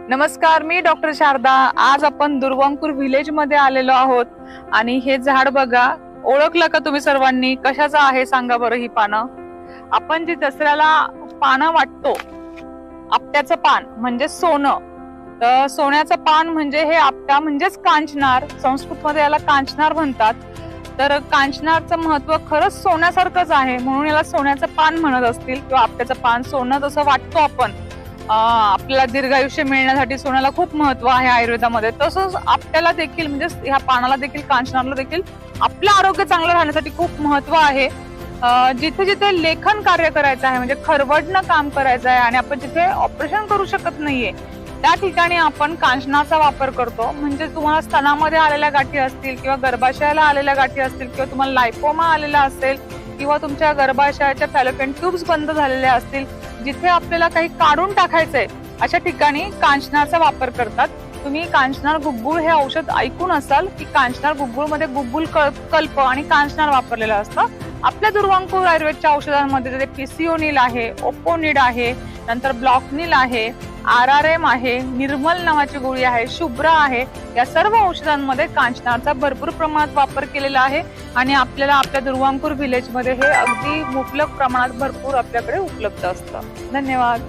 नमस्कार, मी डॉक्टर शारदा। आज आपण दुर्वांकूर व्हिलेज मध्ये आलेलो आहोत आणि हे झाड बघा, ओळखलं का तुम्ही सर्वांनी? कशाचं आहे सांगा बरं ही पानं? आपण जे दसऱ्याला पानं वाटतो, आपट्याचं पान म्हणजे सोनं, तर सोन्याचं पान म्हणजे हे आपटा म्हणजेच कांचनार, संस्कृत मध्ये याला कांचनार म्हणतात। तर कांचनारचं महत्व खरंच सोन्यासारखंच आहे, म्हणून याला सोन्याचं पान म्हणत असतील किंवा आपट्याचं पान। सोनं जसं वाटतो आपण, आपल्याला दीर्घायुष्य मिळण्यासाठी सोन्याला खूप महत्व आहे आयुर्वेदामध्ये, तसंच आपल्याला देखील म्हणजे ह्या पानाला देखील, कांचनारला देखील आपलं आरोग्य चांगलं राहण्यासाठी खूप महत्व आहे। जिथे जिथे लेखन कार्य करायचं आहे म्हणजे खरवडणं काम करायचं आहे आणि आपण जिथे ऑपरेशन करू शकत नाहीये त्या ठिकाणी आपण कांचनाचा वापर करतो। म्हणजे तुम्हाला स्तनामध्ये आलेल्या गाठी असतील किंवा गर्भाशयाला आलेल्या गाठी असतील किंवा तुम्हाला लायपोमा आलेला असेल किंवा तुमच्या गर्भाशयाच्या फॅलोपियन ट्यूब्स बंद झालेल्या असतील, जिथे आपल्याला काही काढून टाकायचंय अशा ठिकाणी कांचनाचा वापर करतात। तुम्ही कांचनार गुग्गुळ हे औषध ऐकून असाल की कांचनार गुग्गुळ मध्ये गुग्गुळ कल्प आणि कांचनार वापरलेलं असतं। आपल्या दुर्वांकूर आयुर्वेदच्या औषधांमध्ये पीसीओनिल आहे, ओपोनिड आहे, नंतर ब्लॉकनिल आहे, RRM आहे, निर्मल नावाची गोळी आहे, शुभ्रा आहे, या सर्व औषधांमध्ये कांचनारचा भरपूर प्रमाणात वापर केलेला आहे आणि आपल्याला आपल्या दुर्वांकूर व्हिलेज मध्ये हे अगदी मुबलक प्रमाणात भरपूर आपल्याकडे उपलब्ध असतं। धन्यवाद।